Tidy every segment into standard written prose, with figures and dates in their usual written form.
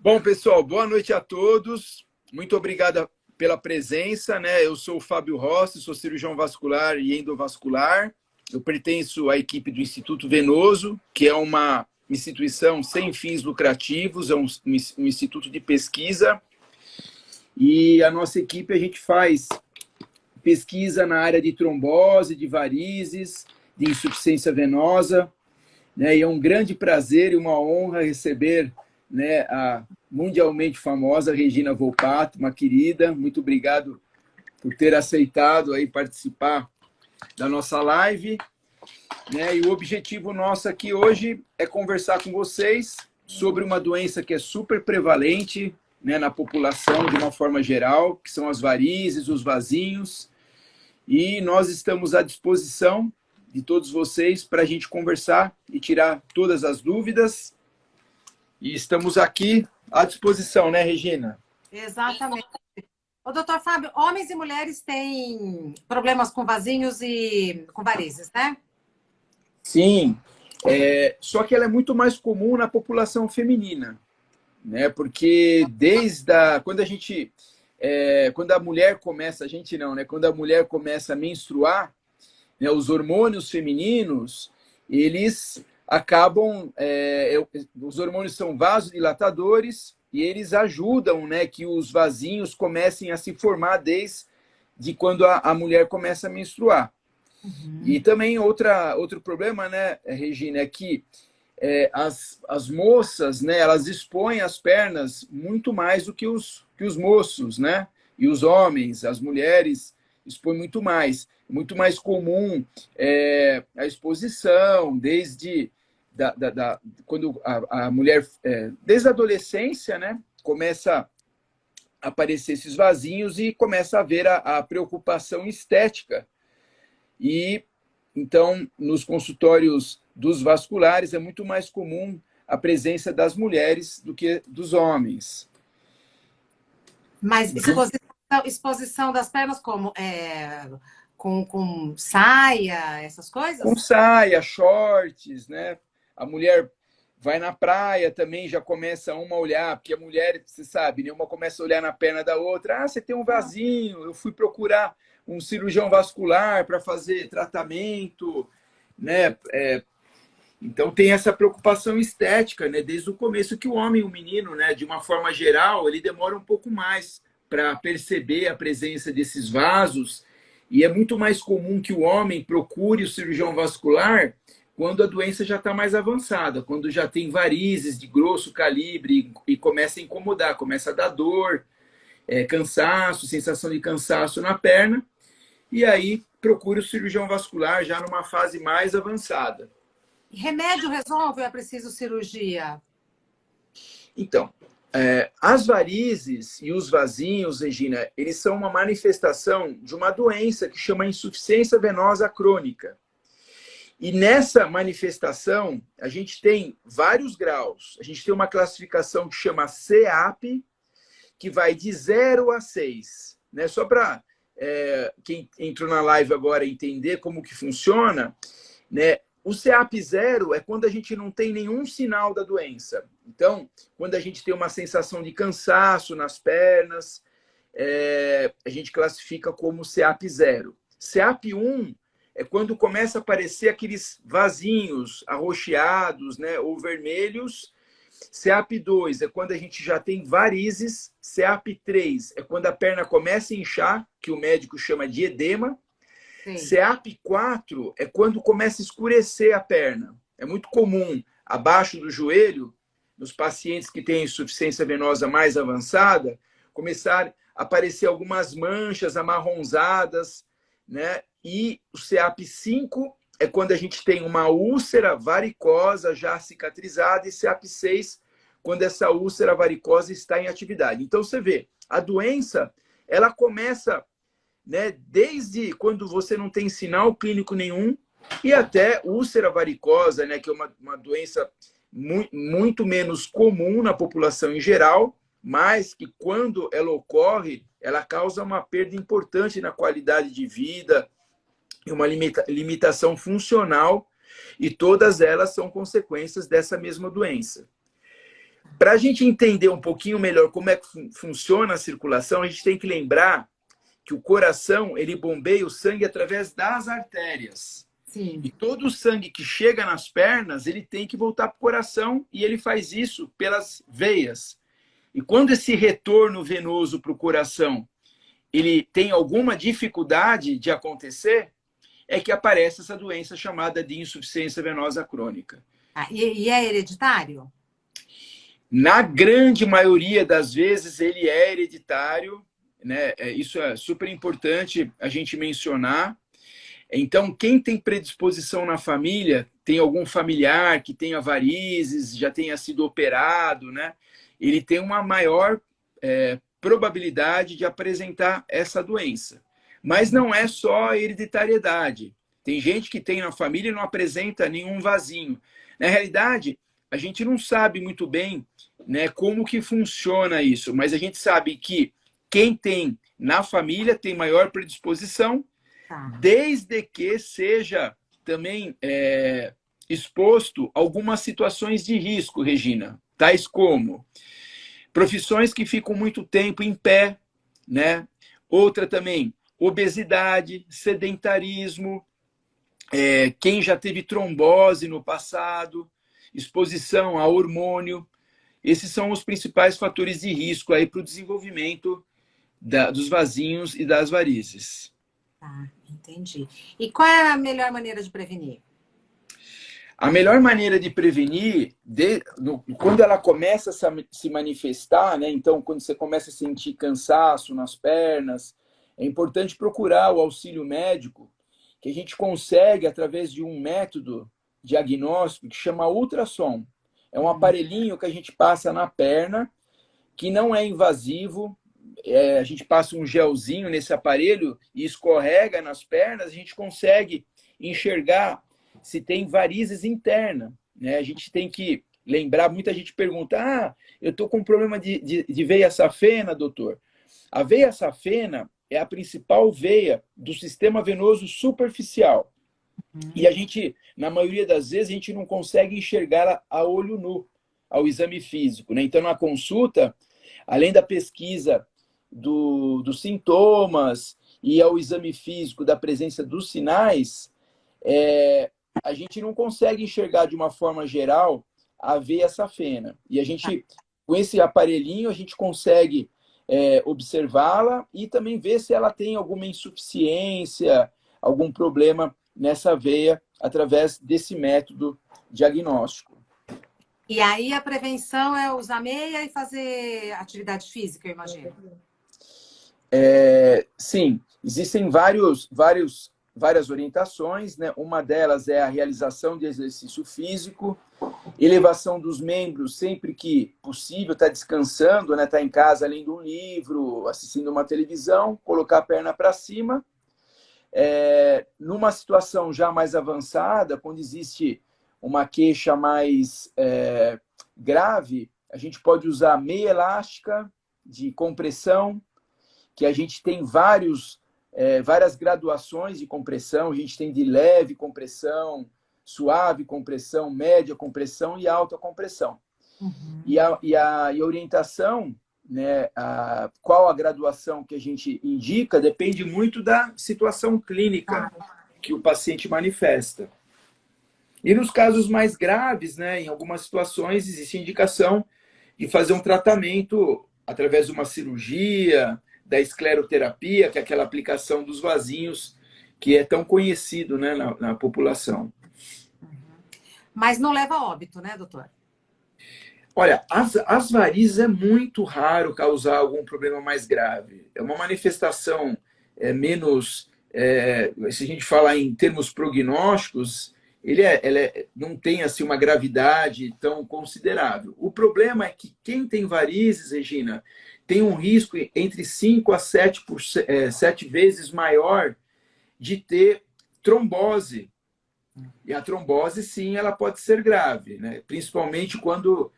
Bom, pessoal, boa noite a todos. Muito obrigado pela presença, né? Eu sou o Fábio Rossi, sou cirurgião vascular e endovascular. Eu pertenço à equipe do Instituto Venoso, que é uma instituição sem fins lucrativos, é um instituto de pesquisa. E a nossa equipe, a gente faz pesquisa na área de trombose, de varizes, de insuficiência venosa, né? E é um grande prazer e uma honra receber, né, a mundialmente famosa Regina Volpato, uma querida. Muito obrigado por ter aceitado aí participar da nossa live, né? E o objetivo nosso aqui hoje é conversar com vocês sobre uma doença que é super prevalente, né, na população de uma forma geral, que são as varizes, os vasinhos. E nós estamos à disposição de todos vocês para a gente conversar e tirar todas as dúvidas. E estamos aqui à disposição, né, Regina? Exatamente. Ô, doutor Fábio, homens e mulheres têm problemas com vasinhos e com varizes, né? Sim, só que ela é muito mais comum na população feminina, né? Porque quando a mulher começa, a gente não, né? Quando a mulher começa a menstruar, né, os hormônios femininos, eles acabam, os hormônios são vasodilatadores e eles ajudam, né, que os vasinhos comecem a se formar desde quando a mulher começa a menstruar. Uhum. E também outro problema, né, Regina, é que as moças, né, elas expõem as pernas muito mais do que os moços, né? E os homens, as mulheres, expõem muito mais comum a exposição, desde quando a mulher, desde a adolescência, né, começa a aparecer esses vasinhos e começa a haver a preocupação estética. E então, nos consultórios dos vasculares, é muito mais comum a presença das mulheres do que dos homens. Mas exposição das pernas como? Com saia, essas coisas? Com saia, shorts, né? A mulher vai na praia também, já começa uma a olhar, porque a mulher, você sabe, né? Uma começa a olhar na perna da outra. Ah, você tem um vasinho, eu fui procurar um cirurgião vascular para fazer tratamento, né? Então tem essa preocupação estética, né? Desde o começo, que o homem, o menino, né, de uma forma geral, ele demora um pouco mais para perceber a presença desses vasos, e é muito mais comum que o homem procure o cirurgião vascular quando a doença já está mais avançada, quando já tem varizes de grosso calibre e começa a incomodar, começa a dar dor, cansaço, sensação de cansaço na perna, e aí procura o cirurgião vascular já numa fase mais avançada. Remédio resolve ou é preciso cirurgia? Então, as varizes e os vasinhos, Regina, eles são uma manifestação de uma doença que chama insuficiência venosa crônica. E nessa manifestação, a gente tem vários graus. A gente tem uma classificação que chama CEAP, que vai de 0 a 6. Né? Só para quem entrou na live agora entender como que funciona, né? O CEAP 0 é quando a gente não tem nenhum sinal da doença. Então, quando a gente tem uma sensação de cansaço nas pernas, a gente classifica como CEAP 0. CEAP 1 é quando começa a aparecer aqueles vasinhos arroxeados, né, ou vermelhos. CEAP 2 é quando a gente já tem varizes. CEAP 3 é quando a perna começa a inchar, que o médico chama de edema. CEAP 4 é quando começa a escurecer a perna. É muito comum, abaixo do joelho, nos pacientes que têm insuficiência venosa mais avançada, começar a aparecer algumas manchas amarronzadas, né? E o CEAP 5 é quando a gente tem uma úlcera varicosa já cicatrizada, e CEAP 6, quando essa úlcera varicosa está em atividade. Então, você vê, a doença, ela começa, né, desde quando você não tem sinal clínico nenhum e até úlcera varicosa, né, que é uma doença muito menos comum na população em geral, mas que quando ela ocorre, ela causa uma perda importante na qualidade de vida e uma limitação funcional, e todas elas são consequências dessa mesma doença. Para a gente entender um pouquinho melhor como é que funciona a circulação, a gente tem que lembrar que o coração ele bombeia o sangue através das artérias. Sim. E todo o sangue que chega nas pernas, ele tem que voltar para o coração e ele faz isso pelas veias. E quando esse retorno venoso para o coração ele tem alguma dificuldade de acontecer, é que aparece essa doença chamada de insuficiência venosa crônica. E é hereditário? Na grande maioria das vezes, ele é hereditário, né? Isso é super importante a gente mencionar. Então, quem tem predisposição na família, tem algum familiar que tenha varizes, já tenha sido operado, né? Ele tem uma maior probabilidade de apresentar essa doença. Mas não é só hereditariedade. Tem gente que tem na família e não apresenta nenhum vasinho. Na realidade, a gente não sabe muito bem, né, como que funciona isso, mas a gente sabe que quem tem na família tem maior predisposição, desde que seja também exposto a algumas situações de risco, Regina, tais como profissões que ficam muito tempo em pé, né? Outra também, obesidade, sedentarismo, quem já teve trombose no passado, exposição a hormônio. Esses são os principais fatores de risco aí para o desenvolvimento dos vasinhos e das varizes. Tá, entendi. E qual é a melhor maneira de prevenir? A melhor maneira de prevenir, quando ela começa a se manifestar, né? Então, quando você começa a sentir cansaço nas pernas, é importante procurar o auxílio médico, que a gente consegue através de um método diagnóstico que chama ultrassom. É um aparelhinho que a gente passa na perna, que não é invasivo. A gente passa um gelzinho nesse aparelho e escorrega nas pernas, a gente consegue enxergar se tem varizes internas, né? A gente tem que lembrar, muita gente pergunta, eu estou com problema de veia safena, doutor. A veia safena é a principal veia do sistema venoso superficial. E a gente, na maioria das vezes, a gente não consegue enxergar a olho nu, ao exame físico, né? Então, na consulta, além da pesquisa dos sintomas e ao exame físico da presença dos sinais, a gente não consegue enxergar de uma forma geral a veia safena. E a gente, com esse aparelhinho, a gente consegue observá-la e também ver se ela tem alguma insuficiência, algum problema nessa veia através desse método diagnóstico. E aí a prevenção é usar meia e fazer atividade física, eu imagino. Sim, existem várias orientações, né? Uma delas é a realização de exercício físico, elevação dos membros sempre que possível, tá descansando, né? Tá em casa lendo um livro, assistindo uma televisão, colocar a perna para cima. Numa situação já mais avançada, quando existe uma queixa mais grave, a gente pode usar meia elástica de compressão, que a gente tem várias graduações de compressão. A gente tem de leve compressão, suave compressão, média compressão e alta compressão. Uhum. E a orientação, né, qual a graduação que a gente indica, depende muito da situação clínica que o paciente manifesta. E nos casos mais graves, né, em algumas situações, existe indicação de fazer um tratamento através de uma cirurgia, da escleroterapia, que é aquela aplicação dos vasinhos que é tão conhecido, né, na população. Mas não leva a óbito, né, doutor? Olha, as varizes é muito raro causar algum problema mais grave. É uma manifestação menos... se a gente falar em termos prognósticos, não tem assim, uma gravidade tão considerável. O problema é que quem tem varizes, Regina, tem um risco entre 5 a 7 vezes maior de ter trombose. E a trombose, sim, ela pode ser grave, né? Principalmente quando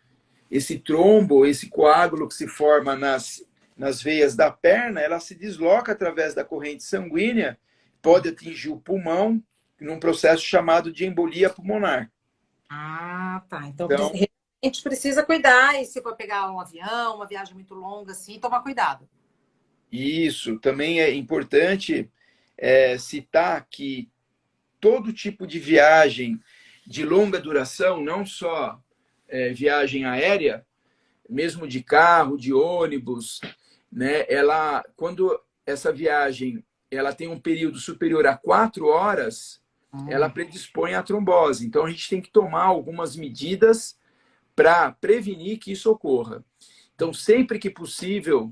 esse trombo, esse coágulo que se forma nas veias da perna, ela se desloca através da corrente sanguínea, pode atingir o pulmão, num processo chamado de embolia pulmonar. Ah, tá. Então A gente precisa cuidar, e se for pegar um avião, uma viagem muito longa, assim, tomar cuidado. Isso, também é importante citar que todo tipo de viagem de longa duração, não só viagem aérea, mesmo de carro, de ônibus, né? Ela, quando essa viagem ela tem um período superior a 4 horas, ela predispõe à trombose. Então a gente tem que tomar algumas medidas para prevenir que isso ocorra. Então, sempre que possível,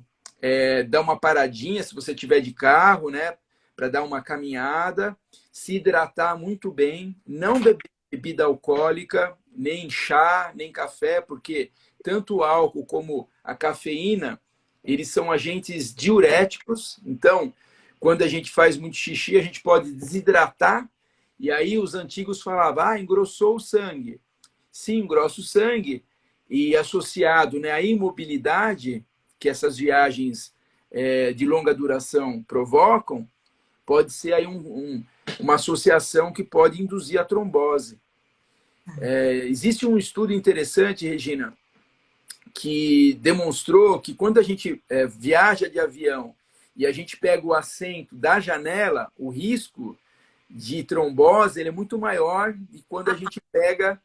dar uma paradinha, se você tiver de carro, né, para dar uma caminhada, se hidratar muito bem, não beber bebida alcoólica, nem chá, nem café, porque tanto o álcool como a cafeína, eles são agentes diuréticos. Então, quando a gente faz muito xixi, a gente pode desidratar, e aí os antigos falavam, engrossou o sangue. Sim, engrossa o sangue, e associado, né, à imobilidade que essas viagens de longa duração provocam, pode ser aí uma associação que pode induzir a trombose. Existe um estudo interessante, Regina, que demonstrou que quando a gente viaja de avião e a gente pega o assento da janela, o risco de trombose ele é muito maior de quando a gente pega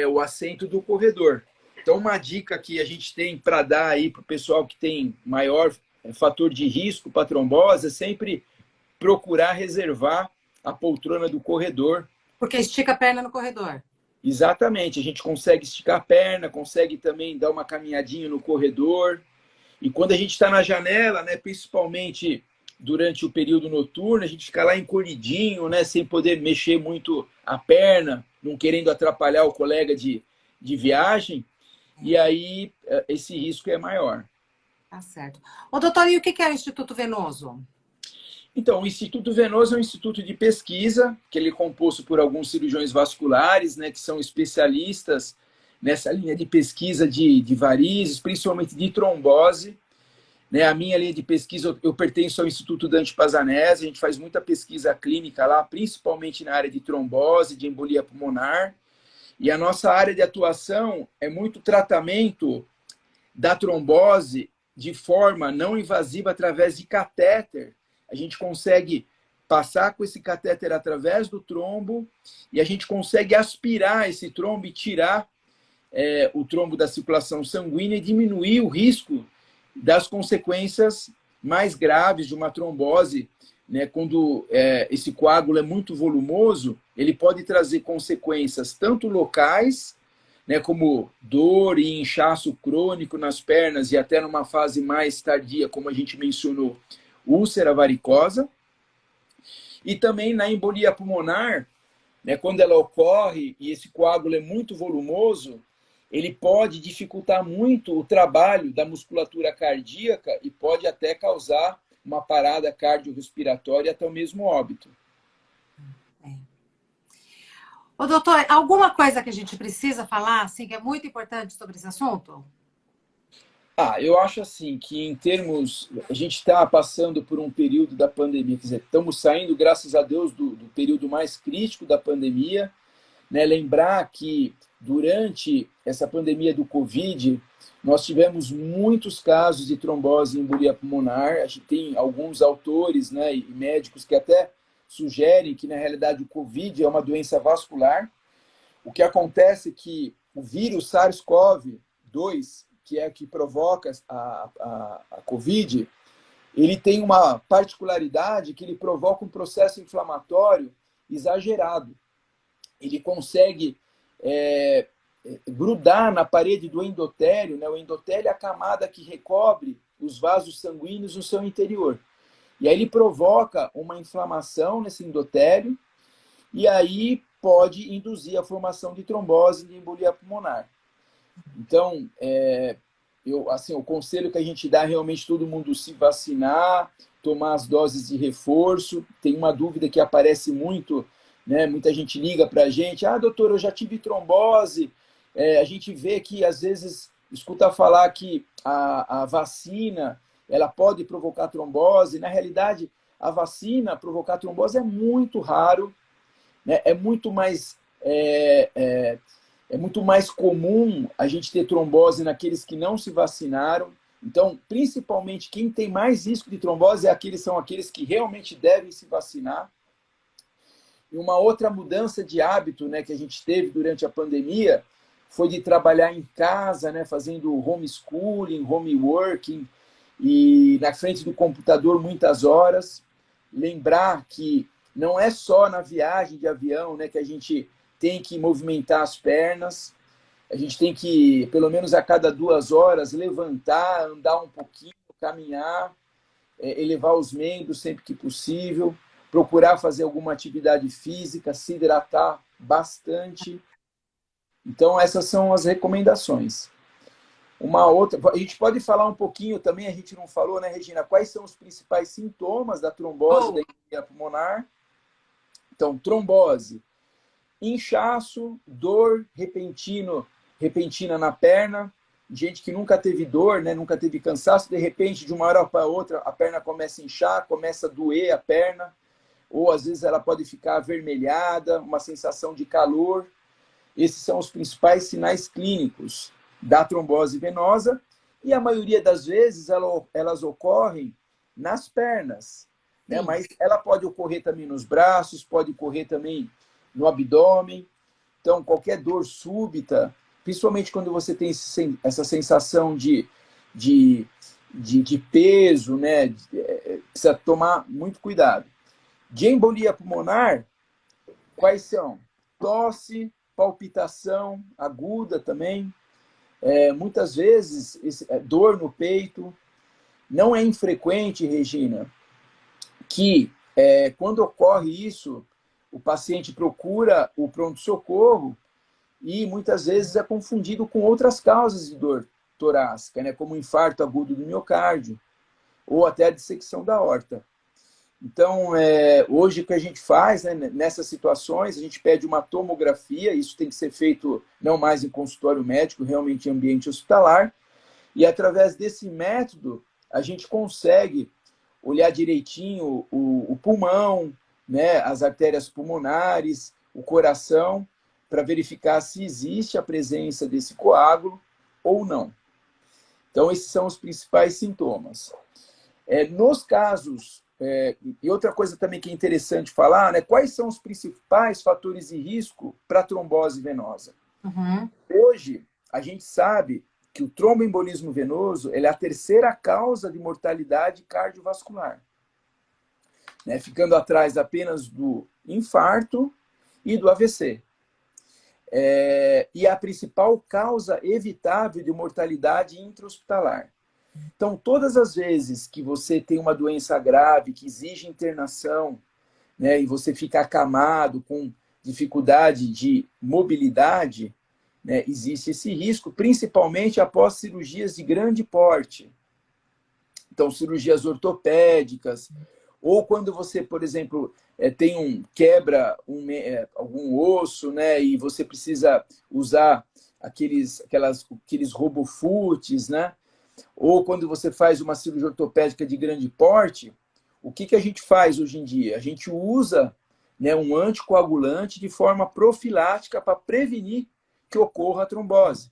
o assento do corredor. Então, uma dica que a gente tem para dar aí para o pessoal que tem maior fator de risco para trombose é sempre procurar reservar a poltrona do corredor. Porque estica a perna no corredor. Exatamente, a gente consegue esticar a perna, consegue também dar uma caminhadinha no corredor. E quando a gente está na janela, né, principalmente durante o período noturno, a gente fica lá encolhidinho, né, sem poder mexer muito a perna, não querendo atrapalhar o colega de viagem, e aí esse risco é maior. Tá certo. Ô, doutor, e o que é o Instituto Venoso? Então, o Instituto Venoso é um instituto de pesquisa, que ele é composto por alguns cirurgiões vasculares, né, que são especialistas nessa linha de pesquisa de varizes, principalmente de trombose. Né, a minha linha de pesquisa, eu pertenço ao Instituto Dante Pazanese, a gente faz muita pesquisa clínica lá, principalmente na área de trombose, de embolia pulmonar. E a nossa área de atuação é muito tratamento da trombose de forma não invasiva através de catéter. A gente consegue passar com esse catéter através do trombo e a gente consegue aspirar esse trombo e tirar o trombo da circulação sanguínea e diminuir o risco das consequências mais graves de uma trombose, né? Quando esse coágulo é muito volumoso, ele pode trazer consequências tanto locais, né, como dor e inchaço crônico nas pernas e até numa fase mais tardia, como a gente mencionou, úlcera varicosa. E também na embolia pulmonar, né, quando ela ocorre e esse coágulo é muito volumoso, ele pode dificultar muito o trabalho da musculatura cardíaca e pode até causar uma parada cardiorrespiratória e até o mesmo óbito. Ô, doutor, alguma coisa que a gente precisa falar, assim, que é muito importante sobre esse assunto? Eu acho assim que em termos, a gente está passando por um período da pandemia, quer dizer, estamos saindo, graças a Deus, do período mais crítico da pandemia, né? Lembrar que durante essa pandemia do Covid, nós tivemos muitos casos de trombose e embolia pulmonar. A gente tem alguns autores, né, e médicos que até sugerem que, na realidade, o Covid é uma doença vascular. O que acontece é que o vírus SARS-CoV-2, que é o que provoca a Covid, ele tem uma particularidade que ele provoca um processo inflamatório exagerado. Ele consegue grudar na parede do endotélio, né? O endotélio é a camada que recobre os vasos sanguíneos no seu interior. E aí ele provoca uma inflamação nesse endotélio e aí pode induzir a formação de trombose e de embolia pulmonar. Então, o conselho que a gente dá é realmente todo mundo se vacinar, tomar as doses de reforço. Tem uma dúvida que aparece muito, né? Muita gente liga para a gente, doutor, eu já tive trombose. A gente vê que, às vezes, escuta falar que a vacina ela pode provocar trombose. Na realidade, a vacina provocar trombose é muito raro, né? É muito mais É muito mais comum a gente ter trombose naqueles que não se vacinaram. Então, principalmente, quem tem mais risco de trombose são aqueles que realmente devem se vacinar. E uma outra mudança de hábito, né, que a gente teve durante a pandemia foi de trabalhar em casa, né, fazendo homeschooling, homeworking, e na frente do computador muitas horas. Lembrar que não é só na viagem de avião, né, que a gente tem que movimentar as pernas, a gente tem que, pelo menos a cada 2 horas, levantar, andar um pouquinho, caminhar, elevar os membros sempre que possível, procurar fazer alguma atividade física, se hidratar bastante. Então, essas são as recomendações. Uma outra, a gente pode falar um pouquinho também, a gente não falou, né, Regina, quais são os principais sintomas da trombose, da embolia pulmonar? Então, trombose, inchaço, dor repentina na perna, gente que nunca teve dor, né, nunca teve cansaço, de repente, de uma hora para outra, a perna começa a inchar, começa a doer a perna, ou às vezes ela pode ficar avermelhada, uma sensação de calor. Esses são os principais sinais clínicos da trombose venosa, e a maioria das vezes elas ocorrem nas pernas, né? Mas ela pode ocorrer também nos braços, pode ocorrer também no abdômen. Então, qualquer dor súbita, principalmente quando você tem essa sensação de peso, né? Precisa tomar muito cuidado. De embolia pulmonar, quais são? Tosse, palpitação aguda também, muitas vezes dor no peito. Não é infrequente, Regina, que quando ocorre isso, o paciente procura o pronto-socorro e muitas vezes é confundido com outras causas de dor torácica, né, como infarto agudo do miocárdio ou até a dissecção da aorta. Então, hoje o que a gente faz, né, nessas situações, a gente pede uma tomografia, isso tem que ser feito não mais em consultório médico, realmente em ambiente hospitalar, e através desse método a gente consegue olhar direitinho o pulmão, né, as artérias pulmonares, o coração, para verificar se existe a presença desse coágulo ou não. Então, esses são os principais sintomas. Nos casos... e outra coisa também que é interessante falar, né? Quais são os principais fatores de risco para a trombose venosa? Uhum. Hoje, a gente sabe que o tromboembolismo venoso é a terceira causa de mortalidade cardiovascular, né? Ficando atrás apenas do infarto e do AVC. E a principal causa evitável de mortalidade intra-hospitalar. Então, todas as vezes que você tem uma doença grave, que exige internação, né, e você fica acamado, com dificuldade de mobilidade, né, existe esse risco, principalmente após cirurgias de grande porte. Então, cirurgias ortopédicas, ou quando você, por exemplo, quebra algum osso, né, e você precisa usar aqueles robofutes, né? Ou quando você faz uma cirurgia ortopédica de grande porte, o que a gente faz hoje em dia? A gente usa, né, um anticoagulante de forma profilática para prevenir que ocorra a trombose.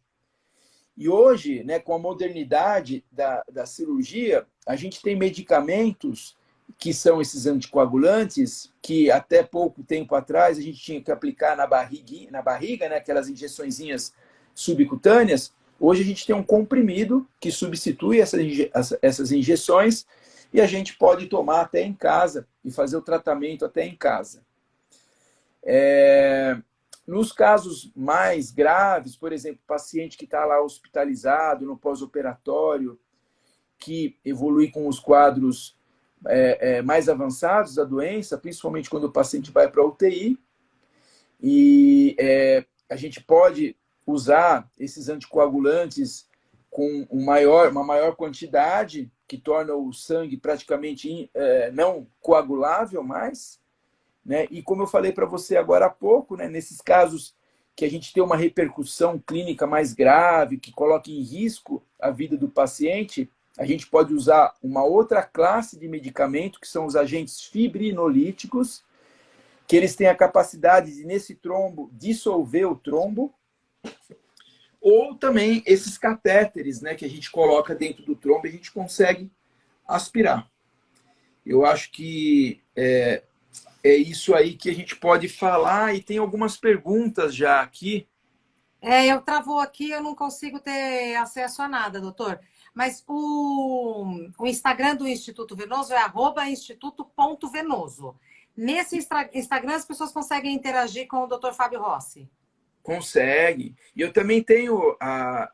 E hoje, né, com a modernidade da cirurgia, a gente tem medicamentos que são esses anticoagulantes, que até pouco tempo atrás a gente tinha que aplicar na barriga, né, aquelas injeçõezinhas subcutâneas. Hoje a gente tem um comprimido que substitui essas injeções e a gente pode tomar até em casa e fazer o tratamento até em casa. Nos casos mais graves, por exemplo, paciente que está lá hospitalizado no pós-operatório, que evolui com os quadros mais avançados da doença, principalmente quando o paciente vai para a UTI, e a gente pode usar esses anticoagulantes com uma maior quantidade, que torna o sangue praticamente não coagulável mais, né? E como eu falei para você agora há pouco, né, nesses casos que a gente tem uma repercussão clínica mais grave, que coloca em risco a vida do paciente, a gente pode usar uma outra classe de medicamento, que são os agentes fibrinolíticos, que eles têm a capacidade de, nesse trombo, dissolver o trombo, Ou também esses catéteres, né, que a gente coloca dentro do trombo e a gente consegue aspirar. Eu acho que é isso aí que a gente pode falar, e tem algumas perguntas já aqui. Eu travou aqui, eu não consigo ter acesso a nada, doutor. Mas o Instagram do Instituto Venoso é @instituto.venoso. Nesse Instagram, as pessoas conseguem interagir com o doutor Fábio Rossi. Consegue. E eu também tenho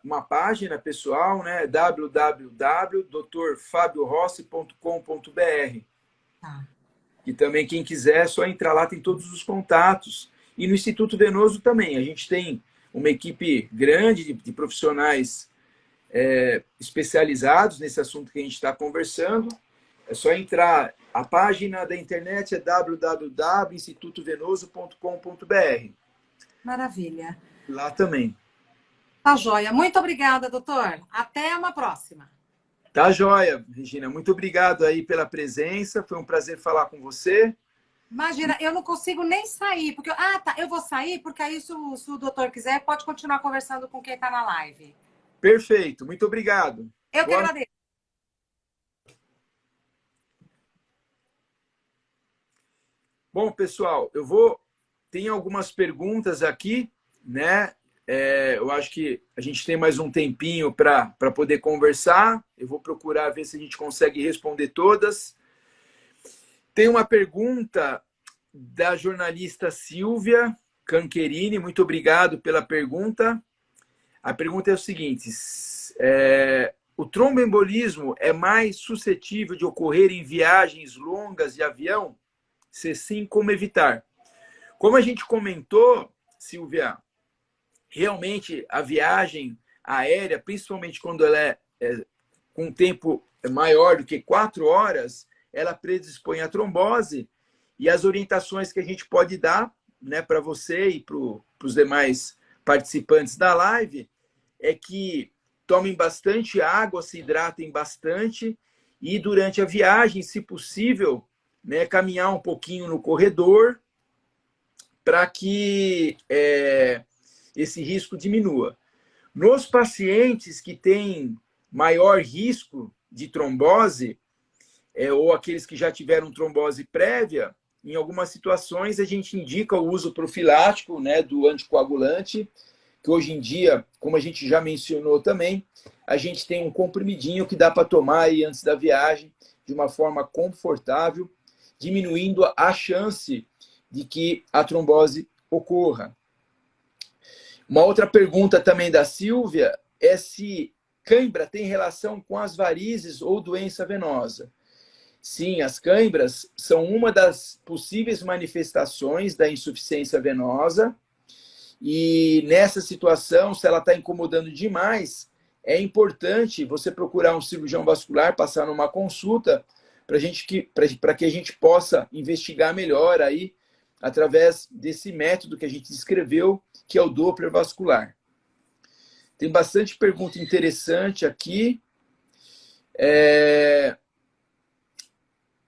uma página pessoal, né? www.drfabiorossi.com.br. Tá. E também, quem quiser, é só entrar lá, tem todos os contatos. E no Instituto Venoso também. A gente tem uma equipe grande de profissionais especializados nesse assunto que a gente está conversando. É só entrar. A página da internet é www.institutovenoso.com.br. Maravilha. Lá também. Tá joia. Muito obrigada, doutor. Até uma próxima. Tá joia, Regina. Muito obrigado aí pela presença. Foi um prazer falar com você. Imagina, eu não consigo nem sair, porque. Ah, tá. Eu vou sair, porque aí, se o doutor quiser, pode continuar conversando com quem está na live. Perfeito. Muito obrigado. Eu que agradeço. Bom, pessoal, tem algumas perguntas aqui, né? Eu acho que a gente tem mais um tempinho para poder conversar. Eu vou procurar ver se a gente consegue responder todas. Tem uma pergunta da jornalista Silvia Cancherini. Muito obrigado pela pergunta. A pergunta é o seguinte: o tromboembolismo é mais suscetível de ocorrer em viagens longas de avião? Se sim, como evitar? Como a gente comentou, Silvia, realmente a viagem aérea, principalmente quando ela é com um tempo maior do que 4 horas, ela predispõe à trombose, e as orientações que a gente pode dar, né, para você e para os demais participantes da live é que tomem bastante água, se hidratem bastante, e durante a viagem, se possível, né, caminhar um pouquinho no corredor para que esse risco diminua. Nos pacientes que têm maior risco de trombose, ou aqueles que já tiveram trombose prévia, em algumas situações a gente indica o uso profilático, né, do anticoagulante, que hoje em dia, como a gente já mencionou também, a gente tem um comprimidinho que dá para tomar aí antes da viagem, de uma forma confortável, diminuindo a chance de que a trombose ocorra. Uma outra pergunta também da Silvia é se cãibra tem relação com as varizes ou doença venosa. Sim, as cãibras são uma das possíveis manifestações da insuficiência venosa, e nessa situação, se ela está incomodando demais, é importante você procurar um cirurgião vascular, passar numa consulta, para que a gente possa investigar melhor aí, através desse método que a gente descreveu, que é o Doppler vascular. Tem bastante pergunta interessante aqui.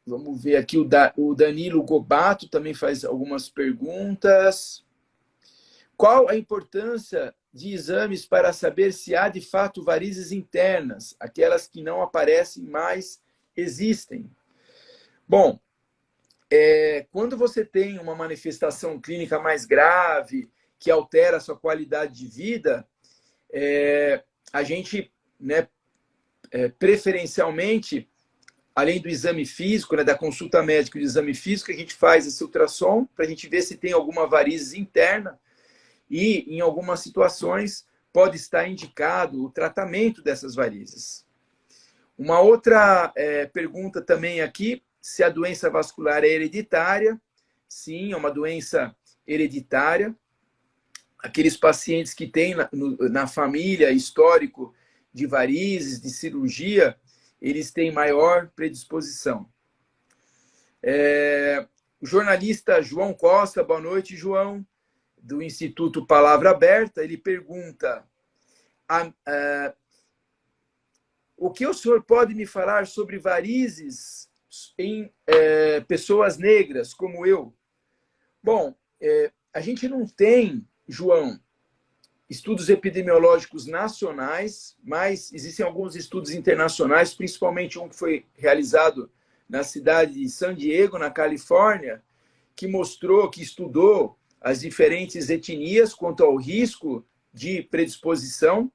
Vamos ver aqui, o Danilo Gobato também faz algumas perguntas. Qual a importância de exames para saber se há de fato varizes internas, aquelas que não aparecem, mas existem? Bom, quando você tem uma manifestação clínica mais grave, que altera a sua qualidade de vida, a gente, né, preferencialmente, além do exame físico, né, da consulta médica e do exame físico, a gente faz esse ultrassom para a gente ver se tem alguma varizes interna, e, em algumas situações, pode estar indicado o tratamento dessas varizes. Uma outra pergunta também aqui, se a doença vascular é hereditária. Sim, é uma doença hereditária. Aqueles pacientes que têm na família histórico de varizes, de cirurgia, eles têm maior predisposição. O jornalista João Costa, boa noite, João, do Instituto Palavra Aberta, ele pergunta: o que o senhor pode me falar sobre varizes em pessoas negras como eu? Bom, a gente não tem, João, estudos epidemiológicos nacionais, mas existem alguns estudos internacionais, principalmente um que foi realizado na cidade de San Diego, na Califórnia, que mostrou, que estudou as diferentes etnias quanto ao risco de predisposição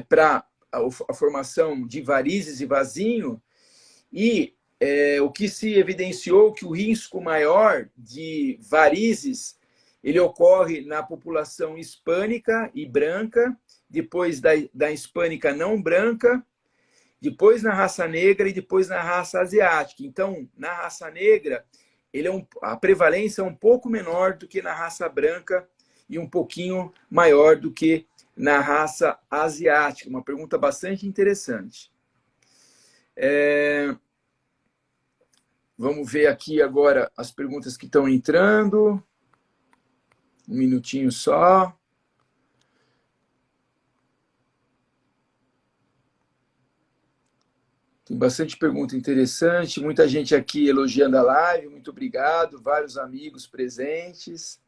para a formação de varizes e vasinho, e o que se evidenciou que o risco maior de varizes ele ocorre na população hispânica e branca, depois da hispânica não branca, depois na raça negra e depois na raça asiática. Então, na raça negra, a prevalência é um pouco menor do que na raça branca e um pouquinho maior do que na raça asiática. Uma pergunta bastante interessante. Vamos ver aqui agora as perguntas que estão entrando. Um minutinho só. Tem bastante pergunta interessante, muita gente aqui elogiando a live, muito obrigado, vários amigos presentes.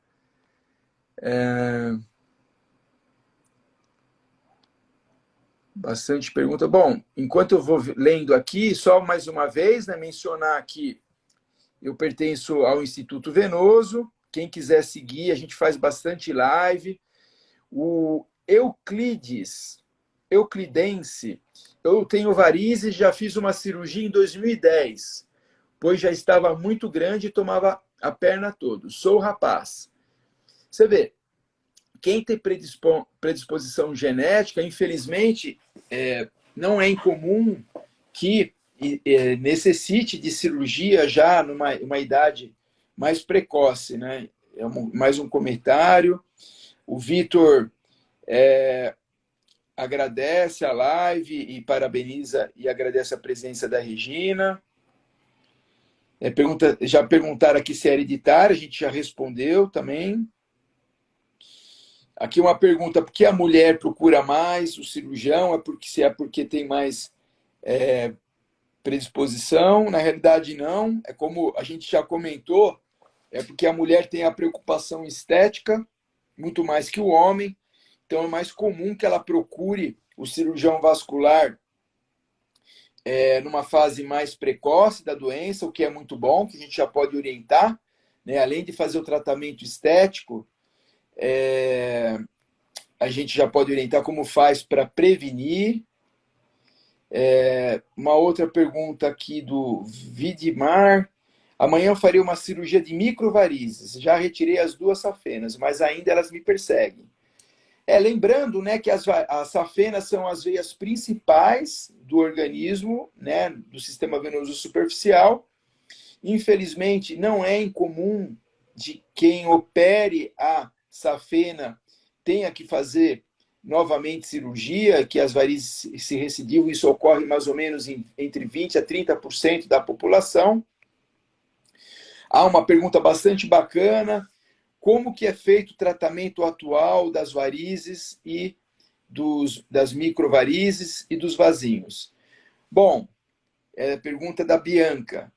Bastante pergunta. Bom, enquanto eu vou lendo aqui, só mais uma vez, né, mencionar que eu pertenço ao Instituto Venoso. Quem quiser seguir, a gente faz bastante live. O Euclidense, eu tenho varizes, já fiz uma cirurgia em 2010, pois já estava muito grande e tomava a perna toda. Sou rapaz. Você vê, quem tem predisposição genética, infelizmente, não é incomum que necessite de cirurgia já numa idade mais precoce, né? Mais um comentário. O Vitor agradece a live e parabeniza e agradece a presença da Regina. Já perguntaram aqui se é hereditária, a gente já respondeu também. Aqui uma pergunta, por que a mulher procura mais o cirurgião? Porque tem mais predisposição? Na realidade, não. É como a gente já comentou, é porque a mulher tem a preocupação estética, muito mais que o homem. Então, é mais comum que ela procure o cirurgião vascular numa fase mais precoce da doença, o que é muito bom, que a gente já pode orientar, né? Além de fazer o tratamento estético, a gente já pode orientar como faz para prevenir. Uma outra pergunta aqui do Vidmar. Amanhã eu farei uma cirurgia de microvarizes. Já retirei as 2 safenas, mas ainda elas me perseguem. Lembrando, né, que as safenas são as veias principais do organismo, né, do sistema venoso superficial. Infelizmente, não é incomum de quem opere a safena tenha que fazer novamente cirurgia, que as varizes se recidivam. Isso ocorre mais ou menos entre 20% a 30% da população. Há uma pergunta bastante bacana. Como que é feito o tratamento atual das varizes e das microvarizes e dos vasinhos? Bom, pergunta da Bianca.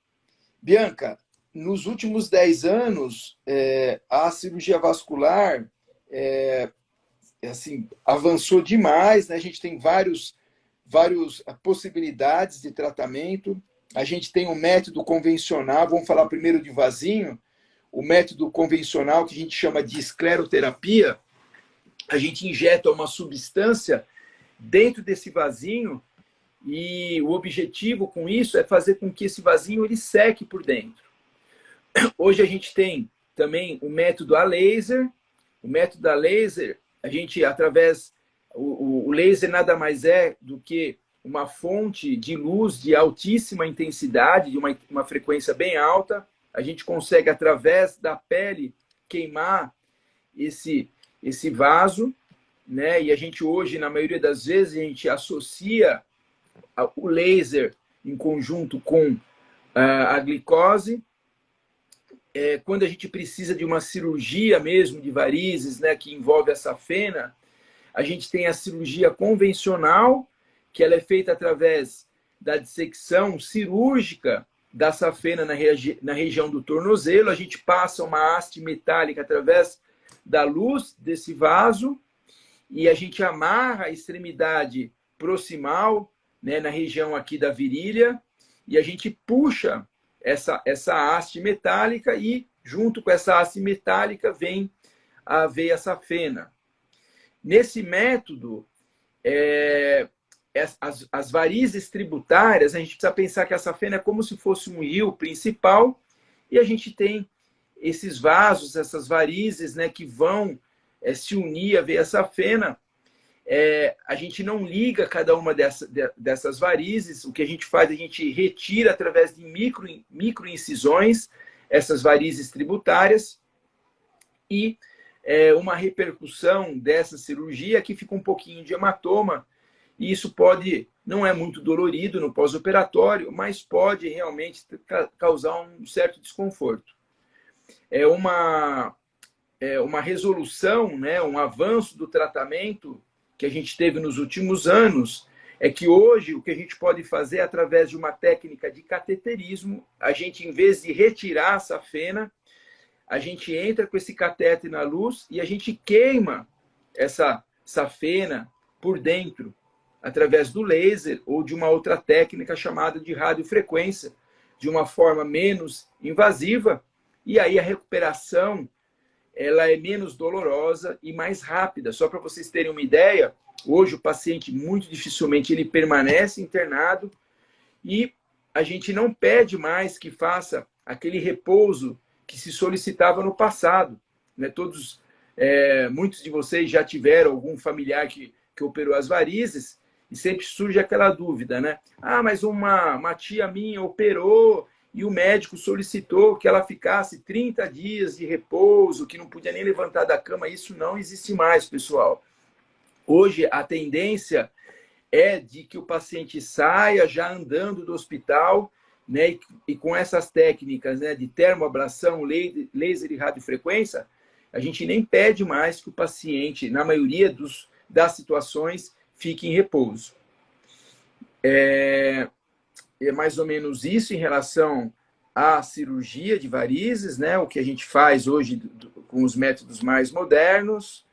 Bianca, nos últimos 10 anos, a cirurgia vascular assim, avançou demais, né? A gente tem várias possibilidades de tratamento. A gente tem um método convencional, vamos falar primeiro de vasinho. O método convencional, que a gente chama de escleroterapia, a gente injeta uma substância dentro desse vasinho e o objetivo com isso é fazer com que esse vasinho ele seque por dentro. Hoje a gente tem também o método a laser. O método a laser, a gente, através... O laser nada mais é do que uma fonte de luz de altíssima intensidade, de uma frequência bem alta. A gente consegue, através da pele, queimar esse vaso, né? E a gente hoje, na maioria das vezes, a gente associa o laser em conjunto com a glicose. Quando a gente precisa de uma cirurgia mesmo de varizes, né, que envolve a safena, a gente tem a cirurgia convencional, que ela é feita através da dissecção cirúrgica da safena na região do tornozelo. A gente passa uma haste metálica através da luz desse vaso e a gente amarra a extremidade proximal, né, na região aqui da virilha, e a gente puxa essa haste metálica e, junto com essa haste metálica, vem a veia safena. Nesse método, as varizes tributárias, a gente precisa pensar que a safena é como se fosse um rio principal, e a gente tem esses vasos, essas varizes, né, que vão se unir a veia safena. A gente não liga cada uma dessas varizes, o que a gente faz, a gente retira através de microincisões essas varizes tributárias e uma repercussão dessa cirurgia que fica um pouquinho de hematoma, e isso não é muito dolorido no pós-operatório, mas pode realmente causar um certo desconforto. Uma resolução, né, um avanço do tratamento que a gente teve nos últimos anos é que hoje o que a gente pode fazer através de uma técnica de cateterismo, a gente, em vez de retirar a safena, a gente entra com esse catéter na luz e a gente queima essa safena por dentro, através do laser ou de uma outra técnica chamada de radiofrequência, de uma forma menos invasiva, e aí a recuperação ela é menos dolorosa e mais rápida. Só para vocês terem uma ideia, hoje o paciente muito dificilmente ele permanece internado e a gente não pede mais que faça aquele repouso que se solicitava no passado. Né? Muitos de vocês já tiveram algum familiar que operou as varizes e sempre surge aquela dúvida, né? Ah, mas uma tia minha operou e o médico solicitou que ela ficasse 30 dias de repouso, que não podia nem levantar da cama. Isso não existe mais, pessoal. Hoje, a tendência é de que o paciente saia já andando do hospital, né, e com essas técnicas, né, de termoabração, laser e radiofrequência, a gente nem pede mais que o paciente, na maioria das situações, fique em repouso. É mais ou menos isso em relação à cirurgia de varizes, né? O que a gente faz hoje com os métodos mais modernos.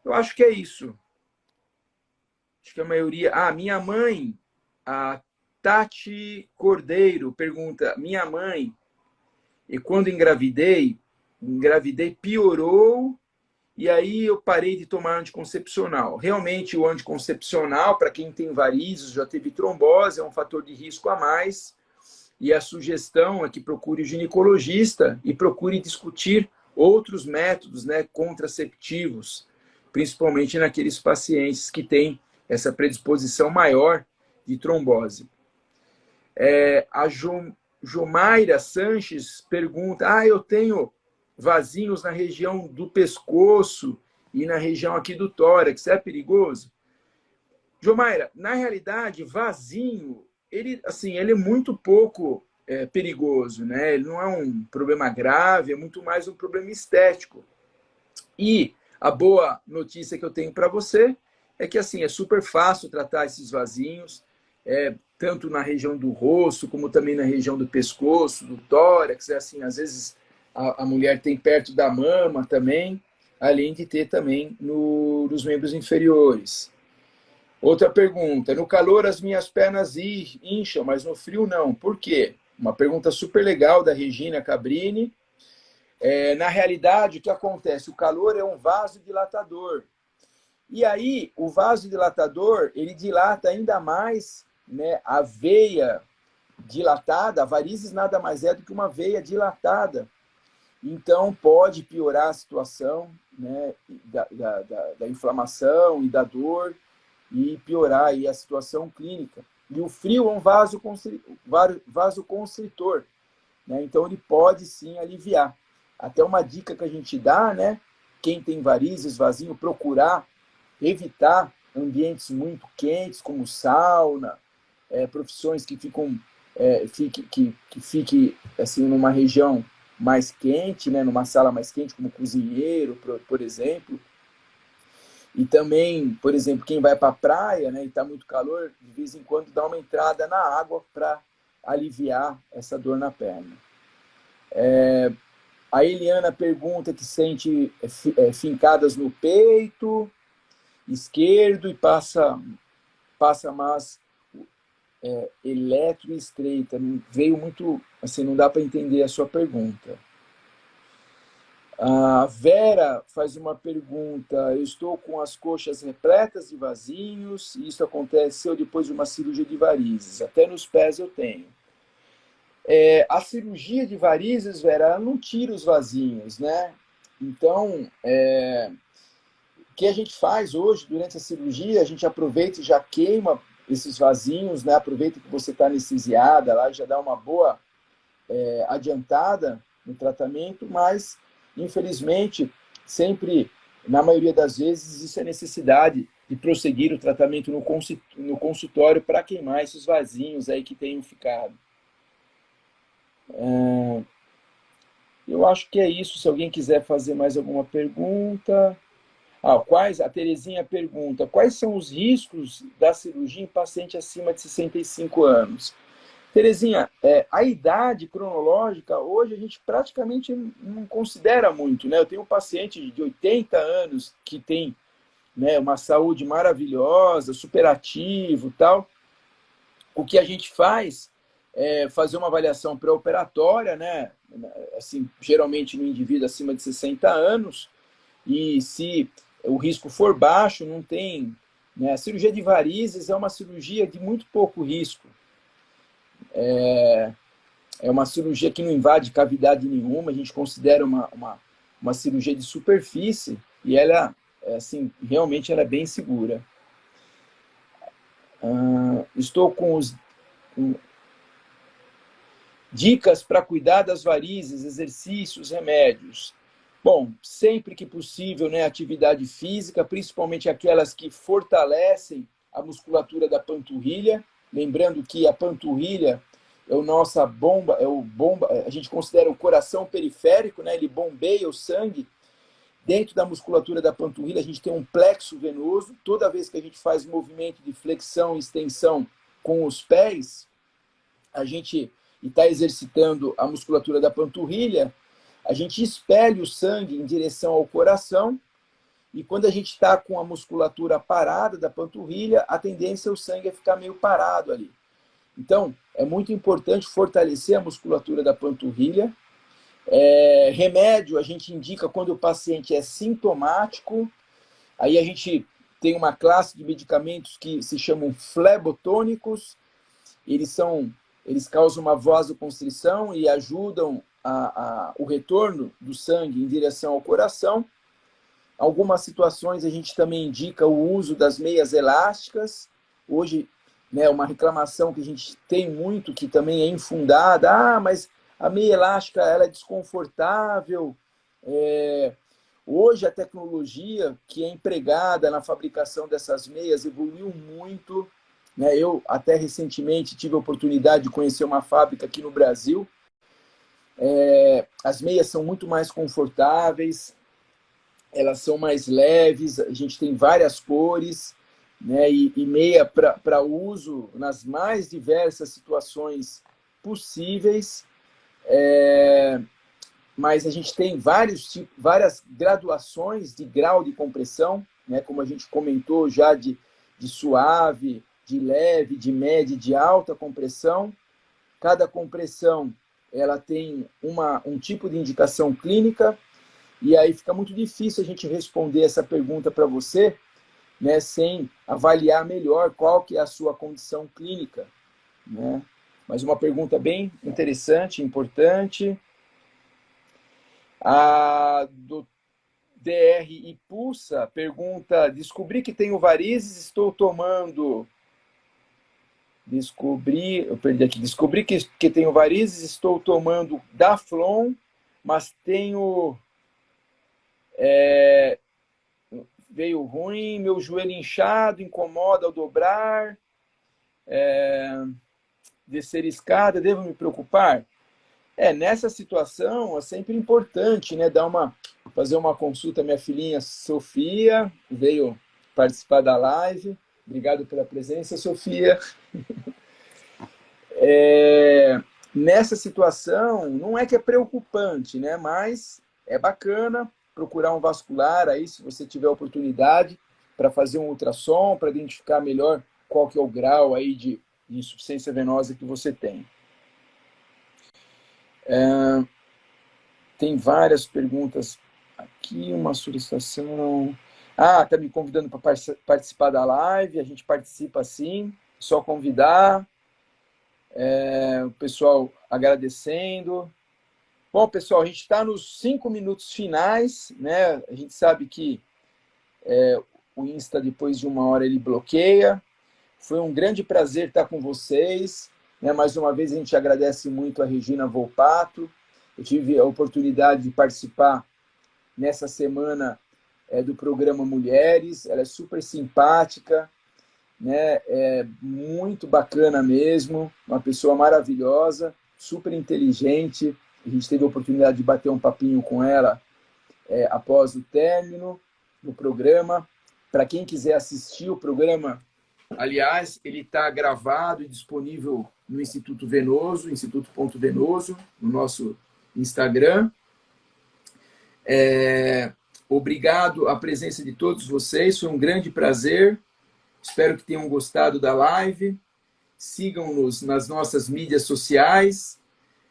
Eu acho que é isso. Acho que a maioria... minha mãe, a Tati Cordeiro, pergunta, minha mãe, e quando engravidei piorou, e aí eu parei de tomar anticoncepcional. Realmente o anticoncepcional, para quem tem varizes, já teve trombose, é um fator de risco a mais. E a sugestão é que procure o ginecologista e procure discutir outros métodos, né, contraceptivos, principalmente naqueles pacientes que têm essa predisposição maior de trombose. A Jomaira Sanches pergunta, eu tenho vasinhos na região do pescoço e na região aqui do tórax, é perigoso? Jomaira, na realidade, vasinho, ele é muito pouco perigoso, né? Ele não é um problema grave, é muito mais um problema estético. E a boa notícia que eu tenho para você é que é super fácil tratar esses vasinhos, tanto na região do rosto, como também na região do pescoço, do tórax, às vezes a mulher tem perto da mama também, além de ter também nos membros inferiores. Outra pergunta, no calor as minhas pernas incham, mas no frio não, por quê? Uma pergunta super legal da Regina Cabrini. Na realidade, o que acontece? O calor é um vasodilatador. E aí, o vasodilatador, ele dilata ainda mais, né, a veia dilatada. A varizes nada mais é do que uma veia dilatada. Então, pode piorar a situação, né, da inflamação e da dor e piorar aí a situação clínica. E o frio é um vasoconstritor, né? Então, ele pode sim aliviar. Até uma dica que a gente dá, né? Quem tem varizes, vasinho, procurar evitar ambientes muito quentes, como sauna, profissões que fique assim, numa região mais quente, né? Numa sala mais quente, como cozinheiro, por exemplo. E também, por exemplo, quem vai para a praia, né, e está muito calor, de vez em quando dá uma entrada na água para aliviar essa dor na perna. A Eliana pergunta que sente fincadas no peito esquerdo e passa mais eletroestreita. Veio muito, assim, não dá para entender a sua pergunta. A Vera faz uma pergunta: eu estou com as coxas repletas de vasinhos, e isso aconteceu depois de uma cirurgia de varizes. Até nos pés eu tenho. A cirurgia de varizes, Vera, ela não tira os vasinhos, né? Então, o que a gente faz hoje, durante a cirurgia, a gente aproveita e já queima esses vasinhos, né? Aproveita que você está anestesiada lá, já dá uma boa adiantada no tratamento, mas, infelizmente, sempre, na maioria das vezes, existe a necessidade de prosseguir o tratamento no consultório para queimar esses vasinhos aí que tenham ficado. Eu acho que é isso. Se alguém quiser fazer mais alguma pergunta. A Terezinha pergunta: quais são os riscos da cirurgia em paciente acima de 65 anos? Terezinha, a idade cronológica, hoje a gente praticamente não considera muito, né? Eu tenho um paciente de 80 anos que tem, né, uma saúde maravilhosa, superativo e tal. O que a gente faz fazer uma avaliação pré-operatória, né? Assim, geralmente no indivíduo acima de 60 anos, e se o risco for baixo, não tem... Né? A cirurgia de varizes é uma cirurgia de muito pouco risco. É uma cirurgia que não invade cavidade nenhuma, a gente considera uma cirurgia de superfície, e ela, assim, realmente ela é bem segura. Estou com dicas para cuidar das varizes, exercícios, remédios. Bom, sempre que possível, né, atividade física, principalmente aquelas que fortalecem a musculatura da panturrilha. Lembrando que a panturrilha é a nossa bomba, a gente considera o coração periférico, né, ele bombeia o sangue. Dentro da musculatura da panturrilha, a gente tem um plexo venoso. Toda vez que a gente faz movimento de flexão e extensão com os pés, a gente está exercitando a musculatura da panturrilha, a gente expele o sangue em direção ao coração, e quando a gente está com a musculatura parada da panturrilha, a tendência é o sangue ficar meio parado ali. Então, é muito importante fortalecer a musculatura da panturrilha. Remédio, a gente indica quando o paciente é sintomático, aí a gente tem uma classe de medicamentos que se chamam flebotônicos, eles causam uma vasoconstrição e ajudam o retorno do sangue em direção ao coração. Algumas situações a gente também indica o uso das meias elásticas. Hoje, né, uma reclamação que a gente tem muito, que também é infundada: mas a meia elástica ela é desconfortável. Hoje a tecnologia que é empregada na fabricação dessas meias evoluiu muito. Eu até recentemente tive a oportunidade de conhecer uma fábrica aqui no Brasil. As meias são muito mais confortáveis, elas são mais leves, a gente tem várias cores, né? E meia para uso nas mais diversas situações possíveis. Mas a gente tem várias graduações de grau de compressão, né? Como a gente comentou já, de suave, de leve, de média e de alta compressão. Cada compressão ela tem um tipo de indicação clínica, e aí fica muito difícil a gente responder essa pergunta para você, né, sem avaliar melhor qual que é a sua condição clínica. Né? Mas uma pergunta bem interessante, importante. A do DR Impulsa pergunta: descobri que tenho varizes, estou tomando... Descobri que tenho varizes, estou tomando Daflon, mas tenho... veio ruim, meu joelho inchado, incomoda ao dobrar, descer escada, devo me preocupar? Nessa situação é sempre importante, né, fazer uma consulta. Minha filhinha Sofia veio participar da live. Obrigado pela presença, Sofia. nessa situação, não é que é preocupante, né? Mas é bacana procurar um vascular aí, se você tiver oportunidade, para fazer um ultrassom, para identificar melhor qual que é o grau aí de insuficiência venosa que você tem. Tem várias perguntas aqui, uma solicitação... tá me convidando para participar da live, a gente participa sim, só convidar. O pessoal agradecendo. Bom, pessoal, a gente está nos 5 minutos finais, né? A gente sabe que o Insta, depois de 1 hora, ele bloqueia. Foi um grande prazer estar com vocês, né? Mais uma vez, a gente agradece muito a Regina Volpato. Eu tive a oportunidade de participar nessa semana do programa Mulheres. Ela é super simpática, né? É muito bacana mesmo, uma pessoa maravilhosa, super inteligente. A gente teve a oportunidade de bater um papinho com ela após o término do programa. Para quem quiser assistir o programa, aliás, ele está gravado e disponível no Instituto Venoso, instituto.venoso, no nosso Instagram. Obrigado à presença de todos vocês, foi um grande prazer. Espero que tenham gostado da live. Sigam-nos nas nossas mídias sociais.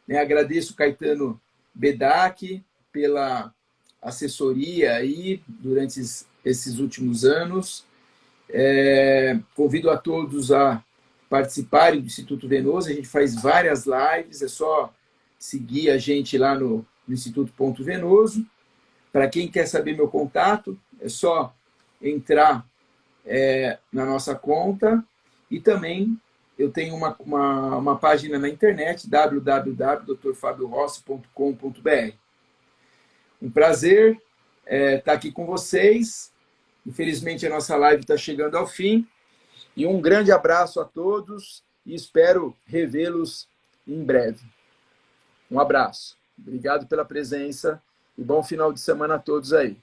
Agradeço o Caetano Bedak pela assessoria aí durante esses últimos anos. Convido a todos a participarem do Instituto Venoso. A gente faz várias lives, é só seguir a gente lá no Instituto.Venoso. Para quem quer saber meu contato, é só entrar na nossa conta. E também eu tenho uma página na internet, www.drfabiorossi.com.br. Um prazer estar aqui com vocês. Infelizmente, a nossa live está chegando ao fim. E um grande abraço a todos e espero revê-los em breve. Um abraço. Obrigado pela presença e bom final de semana a todos aí.